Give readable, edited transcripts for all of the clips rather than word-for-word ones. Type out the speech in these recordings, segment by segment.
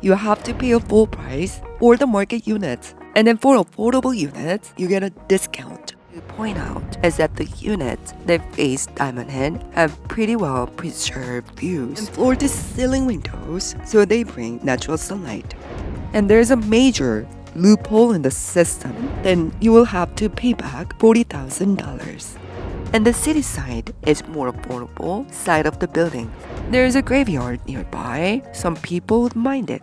you have to pay a full price for the market units. And then for affordable units, you get a discount. To point out is that the units that face Diamond Head have pretty well preserved views and floor-to-ceiling windows, so they bring natural sunlight. And there's a major loophole in the system, then you will have to pay back $40,000. And the city side is more affordable side of the building. There's a graveyard nearby, some people would mind it.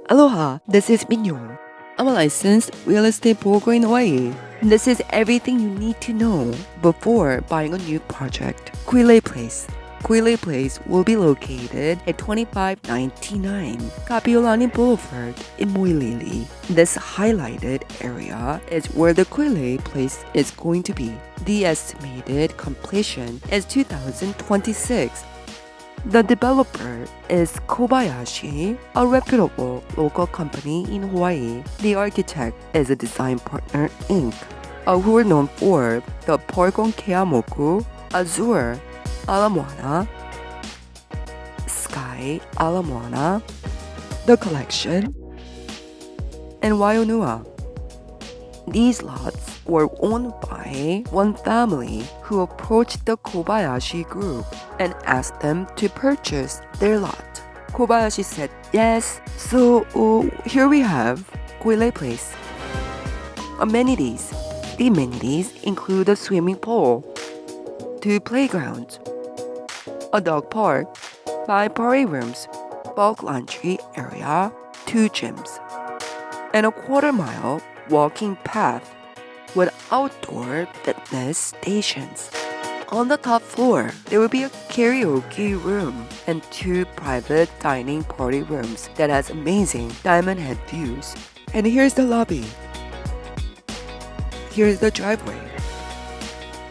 Aloha, this is Min Yong. I'm a licensed real estate broker in Hawaii. This is everything you need to know before buying a new project. Kuilei Place. Kuilei Place will be located at 2599 Kapi Olani Boulevard in Moilili. This highlighted area is where the Kuilei Place is going to be. The estimated completion is 2026. The developer is Kobayashi, a reputable local company in Hawaii. The architect is a Design Partner Inc., who are known for the Park on Keawe, Azure, Ala, Sky, Ala, The Collection, and Waionua. These lots were owned by one family who approached the Kobayashi group and asked them to purchase their lot. Kobayashi said yes, so here we have Kuilei Place. Amenities. The amenities include a swimming pool, 2 playgrounds, a dog park, 5 party rooms, bulk laundry area, 2 gyms, and a quarter-mile walking path with outdoor fitness stations. On the top floor, there will be a karaoke room and 2 private dining party rooms that has amazing Diamond Head views. And here's the lobby. Here's the driveway.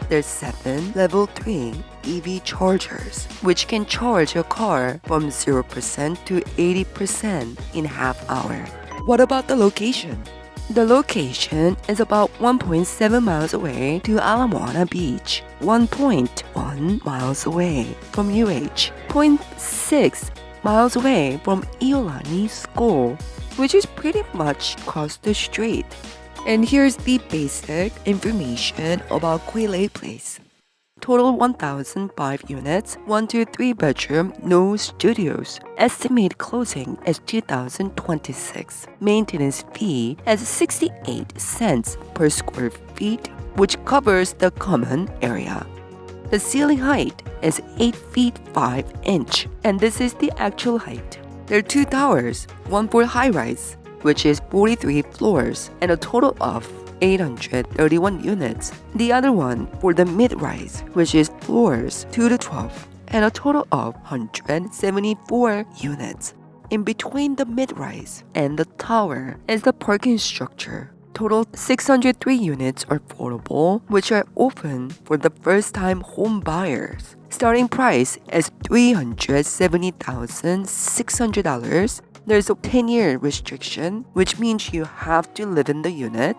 There's 7 level 3 EV chargers, which can charge your car from 0% to 80% in half hour. What about the location? The location is about 1.7 miles away to Ala Beach, 1.1 miles away from UH, 0.6 miles away from Iolani School, which is pretty much across the street. And here's the basic information about Kuilei Place. Total 1,005 units, 1 to 3 bedroom, no studios. Estimated closing is 2026. Maintenance fee is 68 cents per square feet, which covers the common area. The ceiling height is 8 feet 5 inch, and this is the actual height. There are 2 towers, one for high-rise, which is 43 floors, and a total of 831 units. The other one for the mid-rise, which is floors 2 to 12, and a total of 174 units. In between the mid-rise and the tower is the parking structure. Total 603 units are affordable, which are open for the first-time home buyers. Starting price is $370,600. There's a 10-year restriction, which means you have to live in the unit.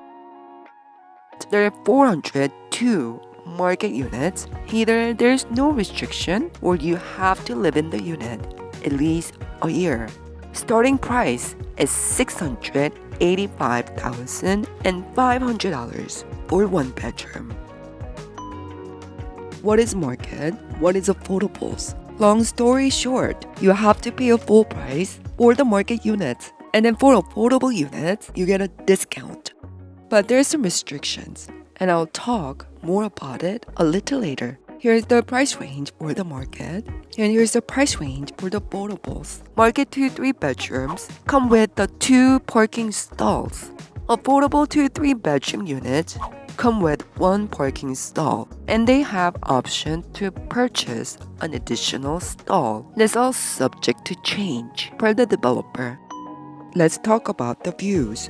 There are 402 market units. Either there's no restriction or you have to live in the unit at least a year. Starting price is $685,500 for 1 bedroom. What is market? What is affordables? Long story short, you have to pay a full price for the market units. And then for affordable units, you get a discount. But there's some restrictions, and I'll talk more about it a little later. Here's the price range for the market, and here's the price range for the affordables. Market 2-3 bedrooms come with the 2 parking stalls. Affordable 2-3 bedroom units come with 1 parking stall, and they have option to purchase an additional stall. That's all subject to change per the developer. Let's talk about the views.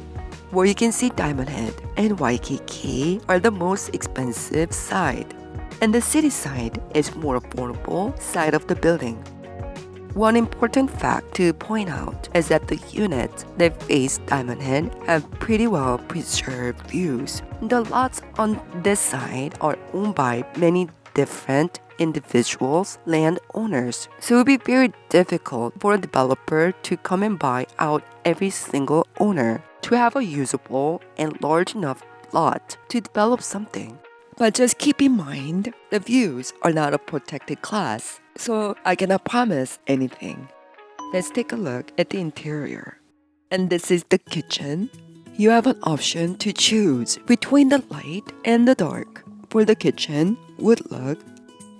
Where you can see Diamond Head and Waikīkī are the most expensive side, and the city side is more affordable side of the building. One important fact to point out is that the units that face Diamond Head have pretty well preserved views. The lots on this side are owned by many different individuals, landowners. So it would be very difficult for a developer to come and buy out every single owner to have a usable and large enough lot to develop something. But just keep in mind, the views are not a protected class, so I cannot promise anything. Let's take a look at the interior. And this is the kitchen. You have an option to choose between the light and the dark. For the kitchen, wood look,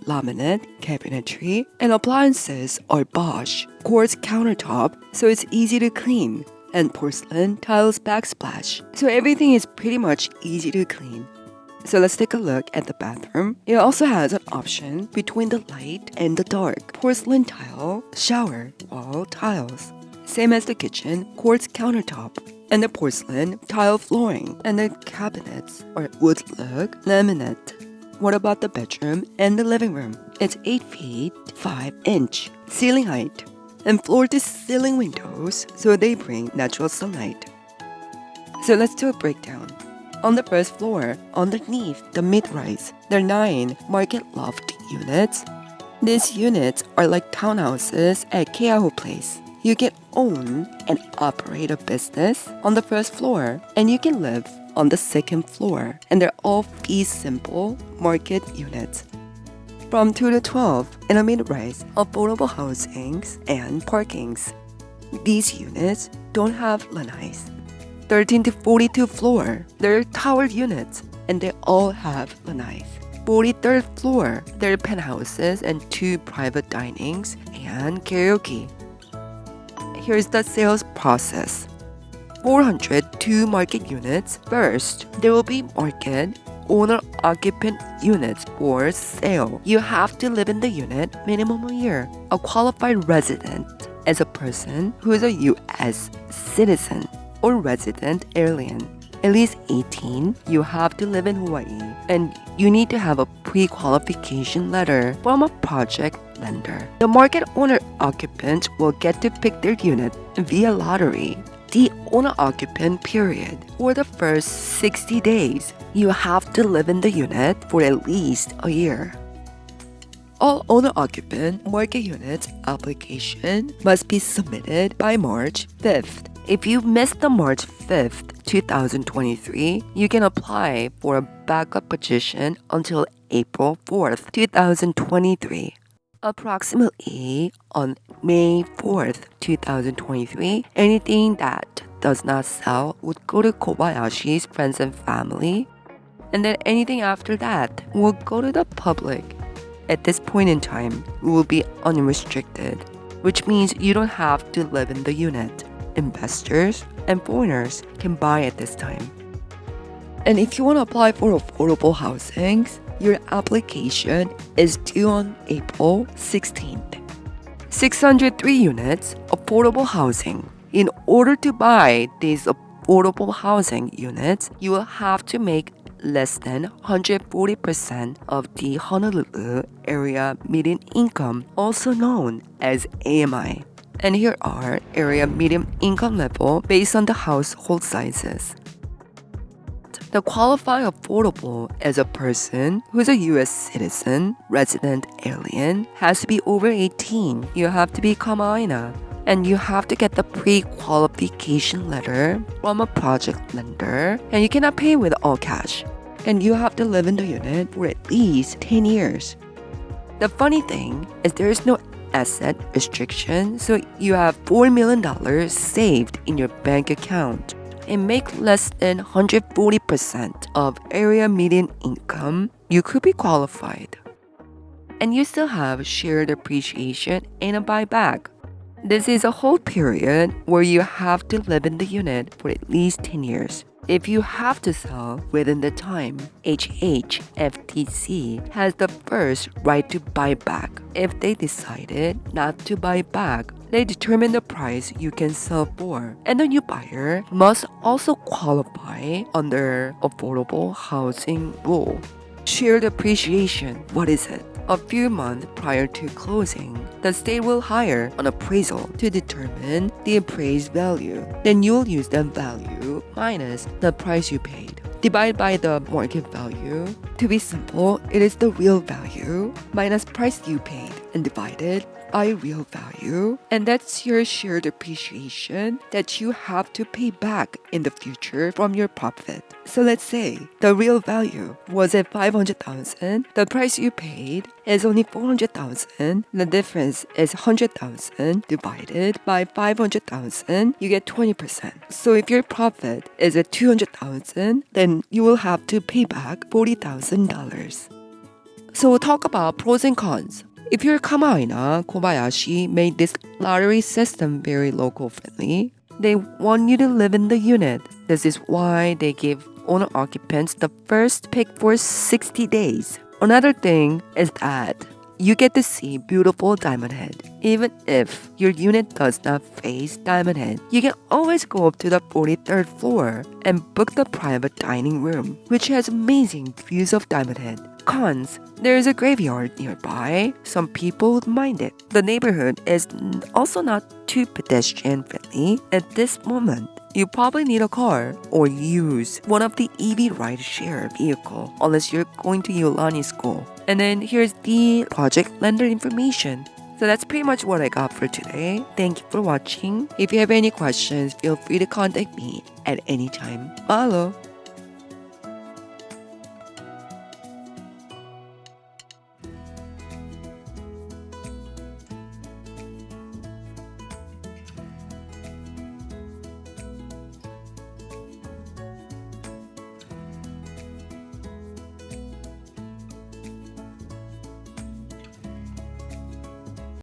laminate, cabinetry, and appliances are Bosch, quartz countertop, so it's easy to clean, and porcelain tiles backsplash, so everything is pretty much easy to clean. So let's take a look at the bathroom. It also has an option between the light and the dark. Porcelain tile, shower, wall tiles. Same as the kitchen, quartz countertop, and the porcelain tile flooring, and the cabinets are wood look, laminate. What about the bedroom and the living room? It's 8 feet 5 inch ceiling height and floor-to-ceiling windows, so they bring natural sunlight. So let's do a breakdown. On the first floor, underneath the mid-rise, there are 9 market loft units. These units are like townhouses at Kuilei Place. You can own and operate a business on the first floor, and you can live on the second floor, and they're all fee simple market units. From 2 to 12 in a mid-rise, affordable housings and parkings. These units don't have lanais. 13 to 42 floor, they're tower units, and they all have lanais. 43rd floor, there are penthouses and 2 private dinings and karaoke. Here's the sales process. 402 market units. First, there will be market owner-occupant units for sale. You have to live in the unit minimum a year. A qualified resident is a person who is a U.S. citizen or resident alien. At least 18, you have to live in Hawaii, and you need to have a pre-qualification letter from a project lender. The market owner-occupant will get to pick their unit via lottery. The owner-occupant period. For the first 60 days, you have to live in the unit for at least a year. All owner-occupant market units application must be submitted by March 5th. If you missed the March 5th, 2023, you can apply for a backup position until April 4th, 2023. Approximately on May 4th, 2023, anything that does not sell would go to Kobayashi's friends and family, and then anything after that will go to the public. At this point in time, it will be unrestricted, which means you don't have to live in the unit. Investors and foreigners can buy at this time. And if you want to apply for affordable housings, your application is due on April 16th. 603 units affordable housing. In order to buy these affordable housing units, you will have to make less than 140% of the Honolulu area median income, also known as AMI. And here are area median income level based on the household sizes. The qualifying affordable as a person who is a U.S. citizen, resident alien, has to be over 18. You have to be Kama'aina, and you have to get the pre-qualification letter from a project lender, and you cannot pay with all cash. And you have to live in the unit for at least 10 years. The funny thing is there is no asset restriction, so you have $4 million saved in your bank account and make less than 140% of area median income, you could be qualified. And you still have shared appreciation and a buyback. This is a hold period where you have to live in the unit for at least 10 years. If you have to sell within the time, HHFTC has the first right to buy back. If they decided not to buy back, they determine the price you can sell for. And the new buyer must also qualify under affordable housing rule. Shared appreciation, what is it? A few months prior to closing, the state will hire an appraisal to determine the appraised value. Then you'll use that value minus the price you paid. divide by the market value. To be simple, it is the real value minus price you paid and divided by real value, and that's your shared appreciation that you have to pay back in the future from your profit. So let's say the real value was at 500,000, the price you paid is only 400,000, the difference is 100,000 divided by 500,000, you get 20%. So if your profit is at 200,000, then you will have to pay back $40,000. So we'll talk about pros and cons. If you're Kamaina, Kobayashi made this lottery system very local friendly. They want you to live in the unit. This is why they give owner occupants the first pick for 60 days. Another thing is that you get to see beautiful Diamond Head. Even if your unit does not face Diamond Head, you can always go up to the 43rd floor and book the private dining room, which has amazing views of Diamond Head. Cons: there is a graveyard nearby. Some people would mind it. The neighborhood is also not too pedestrian friendly. At this moment, you probably need a car or use one of the EV rideshare vehicle unless you're going to Olani school. And then here's the project lender information. So that's pretty much what I got for today. Thank you for watching. If you have any questions, feel free to contact me at any time. Mahalo!